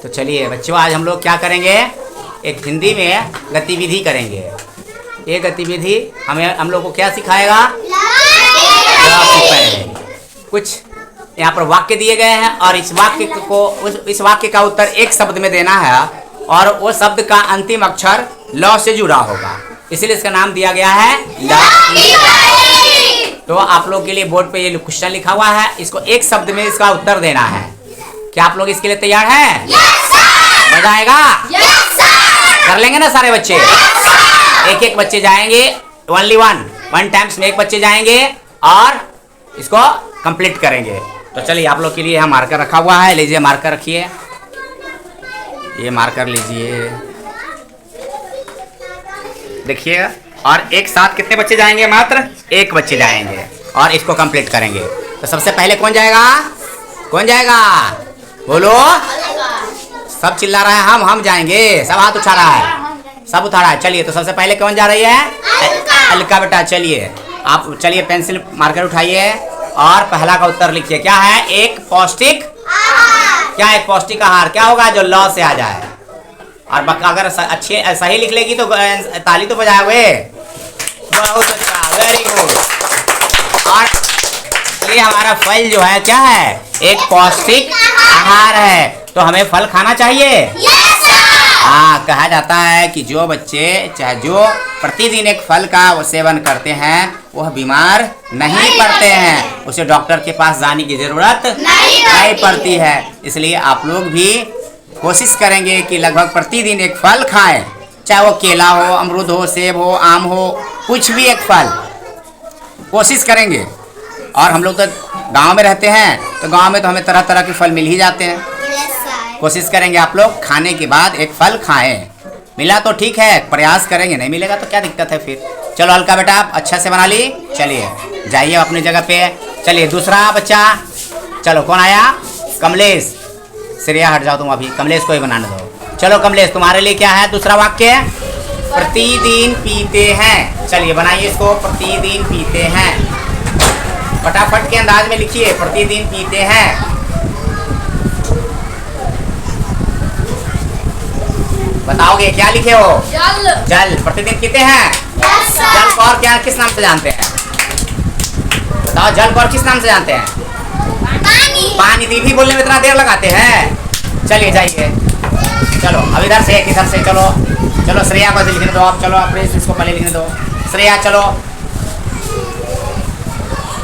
तो चलिए बच्चों, आज हम लोग क्या करेंगे, एक हिंदी में गतिविधि करेंगे। ये गतिविधि हम लोग को क्या सिखाएगा? कुछ यहाँ पर वाक्य दिए गए हैं और इस वाक्य का उत्तर एक शब्द में देना है और वो शब्द का अंतिम अक्षर ल से जुड़ा होगा, इसलिए इसका नाम दिया गया है ल। तो आप लोग के लिए बोर्ड पे ये क्वेश्चन लिखा हुआ है, इसको एक शब्द में इसका उत्तर देना है। क्या आप लोग इसके लिए तैयार हैं? मजा आएगा? कर लेंगे ना सारे बच्चे? एक एक बच्चे जाएंगे, ओनली वन टाइम्स में एक बच्चे जाएंगे और इसको कंप्लीट करेंगे। तो चलिए, आप लोग के लिए यहाँ मार्कर रखा हुआ है, लीजिए मार्कर रखिए, ये मार्कर लीजिए, देखिए। और एक साथ कितने बच्चे जाएंगे? मात्र एक बच्चे जाएंगे और इसको कंप्लीट करेंगे। तो सबसे पहले कौन जाएगा? कौन जाएगा? बोलो। सब चिल्ला रहा है, हम जाएंगे, सब हाथ उठा रहा है, सब उठा रहा है। चलिए, तो सबसे पहले कौन जा रही है? अलका बेटा। चलिए आप, चलिए पेंसिल मार्कर उठाइए और पहला का उत्तर लिखिए। क्या है? एक पौष्टिक। क्या है? पौष्टिक आहार। क्या होगा? जो ल से आ जाए। और अगर अच्छे सही लिख लेगी तो ताली तो बजाओगे। बहुत अच्छा, वेरी गुड। और ये हमारा फल जो है क्या है? एक पौष्टिक आहार है, तो हमें फल खाना चाहिए। हाँ, कहा जाता है कि जो बच्चे चाहे जो प्रतिदिन एक फल का सेवन करते हैं वह बीमार नहीं पड़ते हैं, उसे डॉक्टर के पास जाने की जरूरत नहीं पड़ती है। इसलिए आप लोग भी कोशिश करेंगे कि लगभग प्रतिदिन एक फल खाएं, चाहे वो केला हो, अमरूद हो, सेब हो, आम हो, कुछ भी एक फल कोशिश करेंगे। और हम लोग तो गांव में रहते हैं, तो गांव में तो हमें तरह तरह के फल मिल ही जाते हैं। कोशिश करेंगे आप लोग खाने के बाद एक फल खाएं। मिला तो ठीक है, प्रयास करेंगे, नहीं मिलेगा तो क्या दिक्कत है फिर। चलो अलका बेटा, आप अच्छा से बना ली। चलिए जाइए अपनी जगह पे। चलिए दूसरा बच्चा, चलो कौन आया? कमलेश। श्रेया हट जाओ तुम, अभी कमलेश को ही बनाने दो। चलो कमलेश, तुम्हारे लिए क्या है दूसरा वाक्य? प्रतिदिन पीते हैं। चलिए बनाइए इसको। प्रतिदिन पीते हैं, फटाफट के अंदाज में लिखिए। प्रतिदिन पीते हैं। बताओगे क्या लिखे हो? जल। प्रतिदिन पीते हैं। जल को और क्या किस नाम से जानते हैं? बताओ, जल को और किस नाम से जानते हैं? पानी। भी बोलने में इतना देर लगाते हैं। चलिए जाइए। चलो अब इधर से चलो। चलो श्रेया को लिखने दो आप। चलो आप इसको पहले लिखने दो। श्रेया चलो।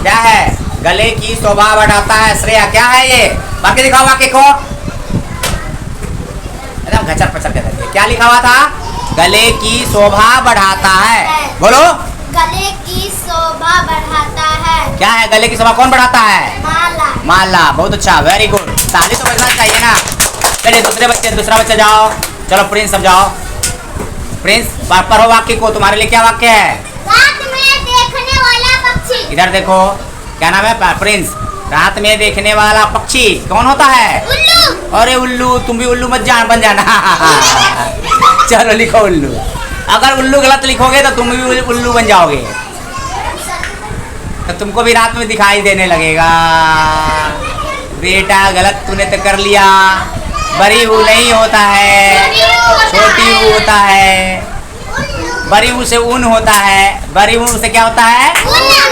क्या है? गले की शोभा बढ़ाता है। श्रेया क्या है ये? बाकी दिखाओ वाक्य को। एकदम घचर पचर के देखिए। क्या लिखा हुआ था? गले की शोभा बढ़ाता है। बोलो। गले की शोभा बढ़ाता है। क्या है? गले की शोभा कौन बढ़ाता है? माला। बहुत अच्छा, वेरी गुड। ताली तो बजना चाहिए ना। चलिए दूसरा बच्चा जाओ। चलो प्रिंस, सब जाओ। प्रिंस पढ़ो वाक्य को। तुम्हारे लिए क्या वाक्य है? रात में देखने वाला पक्षी। इधर देखो, क्या नाम है? प्रिंस। रात में देखने वाला पक्षी कौन होता है? उल्लू। अरे उल्लू, तुम भी उल्लू मत बन जाना। चलो लिखो उल्लू। अगर उल्लू गलत लिखोगे तो तुम भी उल्लू बन जाओगे, तो तुमको भी रात में दिखाई देने लगेगा। बेटा गलत तूने तो कर लिया। बरी ऊ नहीं होता है, छोटी ऊ होता है। बरी ऊ से ऊन होता है। बरी ऊ से क्या होता है?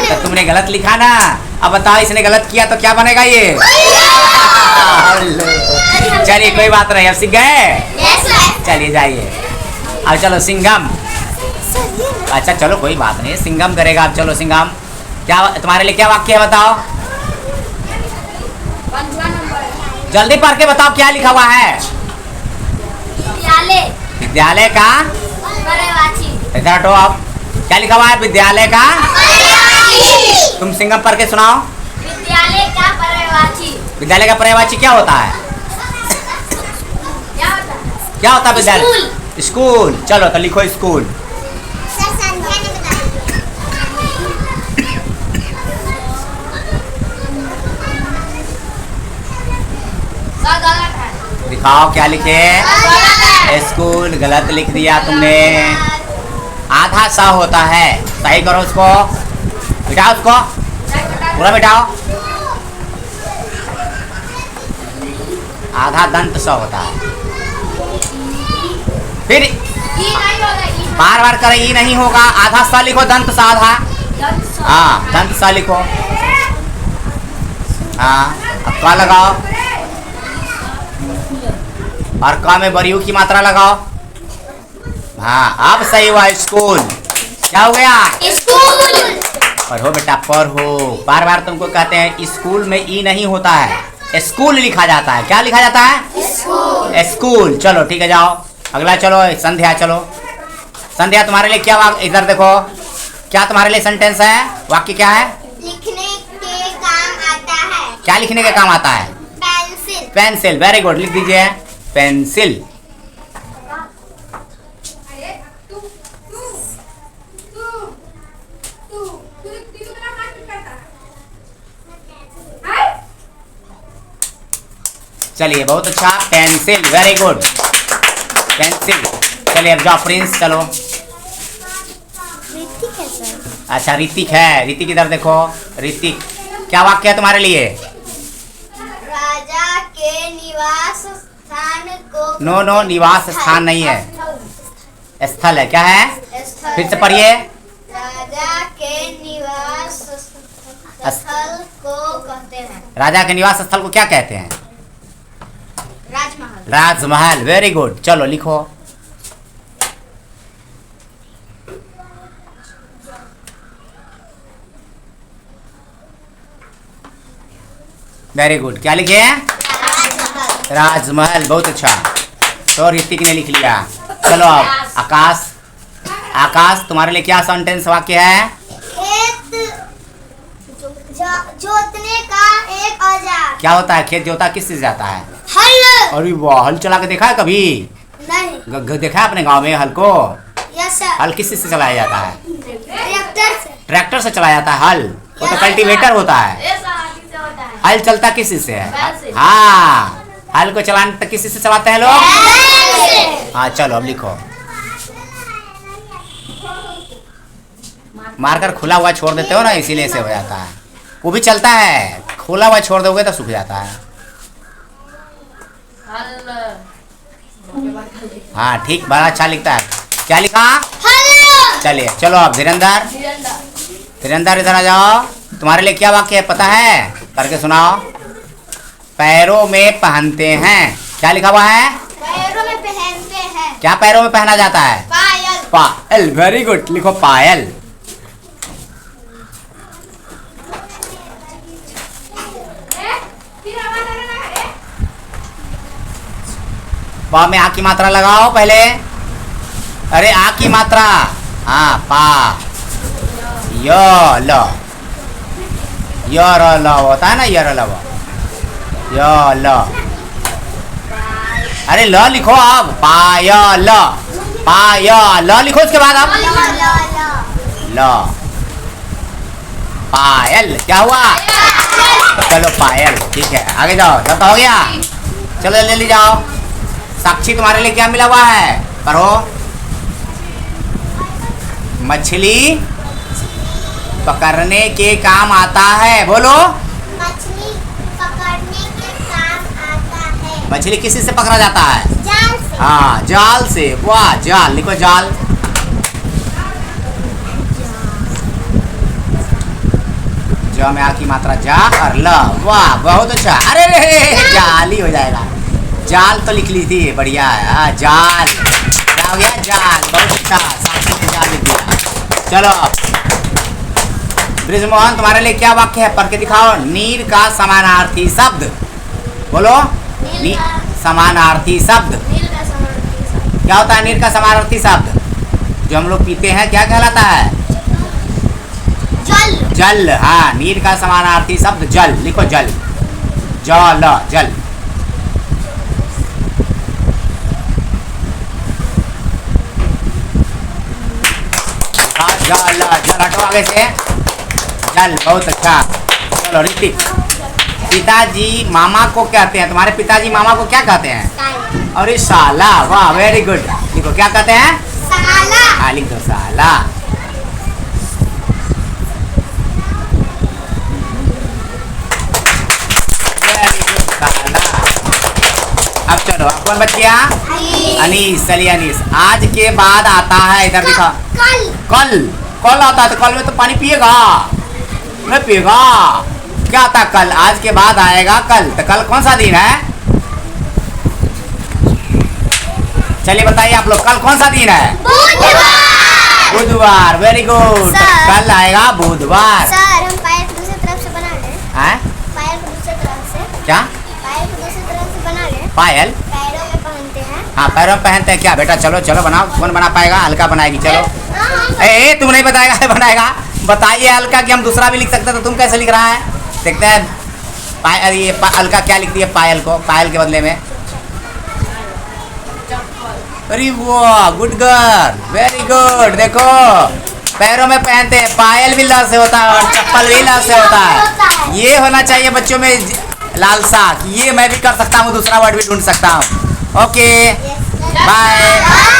तो तुमने गलत लिखा ना। अब बताओ, इसने गलत किया तो क्या बनेगा ये? चलिए कोई बात नहीं, अब सीख गए। चलिए जाइए। अब चलो सिंघम। अच्छा चलो कोई बात नहीं, सिंघम करेगा। अब चलो सिंघम, क्या तुम्हारे लिए क्या वाक्य है? बताओ जल्दी पढ़ के बताओ क्या लिखा हुआ है? विद्यालय का पर्यवाची। इधर हटो आप। क्या लिखा हुआ है? विद्यालय का। तुम सिंघम पढ़ के सुनाओ। विद्यालय का पर्यवाची। विद्यालय का पर्यवाची क्या होता है? क्या होता है विद्यालय? स्कूल। चलो तो लिखो स्कूल। दिखाओ क्या लिखे? स्कूल। गलत लिख दिया तुमने। आधा सा होता है, सही करो उसको। मिटाओ उसको, पूरा मिटाओ। आधा दंत स होता है। फिर ई नहीं होगा ई बार बार करें, ई नहीं होगा। आधा स लिखो, दंत स आधा। दंत स हाँ, दंत स लिखो। हाँ, अब क लगाओ और क में बरियू की मात्रा लगाओ। हाँ, अब सही हुआ। स्कूल क्या हो गया? स्कूल पढ़ो बेटा पढ़ो। बार बार तुमको कहते हैं स्कूल में ई नहीं होता है, स्कूल लिखा जाता है। क्या लिखा जाता है? School school. चलो ठीक है, जाओ अगला। चलो संध्या, चलो संध्या, तुम्हारे लिए क्या इधर देखो, क्या तुम्हारे लिए सेंटेंस है? वाक्य क्या है? लिखने के काम आता है। क्या लिखने का काम आता है? Pencil pencil. वेरी गुड, लिख दीजिए पेंसिल। चलिए बहुत अच्छा, पेंसिल। Very good, pencil. चलिए अब जाओ प्रिंस, चलो। ऋतिक है सर। अच्छा ऋतिक है, ऋतिक इधर देखो। ऋतिक, क्या वाक्य है तुम्हारे लिए? राजा के निवास स्थान को नो नो, निवास स्थान नहीं है, स्थल है। क्या है? स्थल। फिर से पढ़िए। राजा के निवास स्थल को कहते हैं राजा के निवास स्थल को क्या कहते हैं? राजमहल। राजमहल। वेरी गुड, चलो लिखो। वेरी गुड, क्या लिखे? राजमहल। राजमहल। बहुत अच्छा, तो ऋतिक ने लिख लिया। चलो अब आकाश, आकाश तुम्हारे लिए क्या सेंटेंस वाक्य है? खेत जोतने का एक औजार। क्या होता है? खेत जोता किस से जाता है? हल। अरे वाह, हल चला के देखा है कभी? नहीं। देखा है अपने गांव में हल को? Yes sir. हल किस से चलाया जाता है? ट्रैक्टर से। ट्रैक्टर से चलाया जाता है हल। वो तो कल्टीवेटर होता है। हल चलता किस से है? बैल से। हाँ, हल को चलाने तक किस से चलाते हैं लोग? बैल से। हाँ चलो अब लिखो। मारकर खुला हुआ छोड़ देते हो ना, इसीलिए से हो जाता है। वो भी चलता है, खुला हुआ छोड़ दोगे तो सूख जाता है। हाँ ठीक, बड़ा अच्छा लिखता है। क्या लिखा? हल। चलिए चलो अब धीरेन्द्र, धीरेन्द्र इधर आ जाओ। तुम्हारे लिए क्या वाक्य है पता है? करके सुनाओ। पैरों में पहनते हैं। क्या लिखा हुआ है? पैरों में पहनते हैं। क्या पैरों में पहना जाता है? पायल। पायल। वेरी गुड, लिखो पायल। पा में आ की मात्रा लगाओ पहले। अरे आ की मात्रा। हाँ, पा य ल, य र ल होता है ना, य र ल य ल। अरे ल लिखो अब, पायल। पायल लिखो, उसके बाद अब ल, पायल। क्या हुआ? चलो पायल, ठीक है आगे जाओ। जब हो गया, चलो जल्दी जाओ। साक्षी तुम्हारे लिए क्या मिला हुआ है? पढ़ो। मछली पकड़ने के काम आता है। बोलो। मछली पकड़ने के काम आता है। मछली किसी से पकड़ा जाता है? जाल से। हाँ, जाल से। वाह, जाल लिखो, जाल। ज में आ की मात्रा जा और ल। वाह बहुत अच्छा। अरे रे, जाल ही हो जाएगा। जाल तो लिख ली थी, बढ़िया है। जाल क्या हो गया? जाल। बहुत अच्छा, साक्षी ने जाल लिख दिया। चलो ब्रिजमोहन तुम्हारे लिए क्या वाक्य है? पढ़ के दिखाओ। नीर का समानार्थी शब्द। बोलो। नील का समानार्थी शब्द नील का समानार्थी शब्द। क्या होता है? नीर का समानार्थी शब्द जो हम लोग पीते हैं क्या कहलाता है? जल। जल। हाँ, नीर का समानार्थी शब्द जल। लिखो जल, जल, जल। जल, जल हटो आगे से। जल, बहुत अच्छा। चलो ऋतिक, पिताजी मामा को कहते हैं, तुम्हारे पिताजी मामा को क्या कहते हैं? साला। अरे साला। वाह वेरी गुड। लिखो क्या कहते हैं? साला। हाँ लिख दो, साला। वेरी गुड, साला। अब चलो, अब कौन बच गया? अनीस। चलिए अनीस, आज के बाद आता है, इधर दिखा। कल। कल। कल आता है तो कल में तो पानी पिएगा नहीं पिएगा? क्या आता है कल? आज के बाद आएगा कल, तो कल कौन सा दिन है? चलिए बताइए आप लोग, कल कौन सा दिन है? बुधवार। बुधवार। Very good. सर। कल आएगा बुधवार। सर हम पैर को दूसरी तरफ से बना लें। हैं? पैर को दूसरी तरफ से। क्या? पैर को दूसरी तरफ से बना लें। पायल? पैरों में पहनते हैं। हाँ, पैरों में पहनते हैं क्या बेटा? चलो चलो बनाओ, कौन बना पाएगा? अलका बनाएगी, चलो। ए तुम नहीं बताएगा, बनाएगा। बताइए अलका कि हम दूसरा भी लिख सकते हैं, तो तुम कैसे लिख रहा है? देखते हैं पायल, ये अलका क्या लिखती है पायल को, पायल के बदले में? अरे वाह, गुड गर्ल, वेरी गुड। देखो पैरों में पहनते हैं, पायल भी ल से होता है और चप्पल भी ल से होता है। ये होना चाहिए बच्चों में लालसा कि ये मैं भी कर सकता हूँ, दूसरा वर्ड भी ढूंढ सकता हूँ। Okay, bye.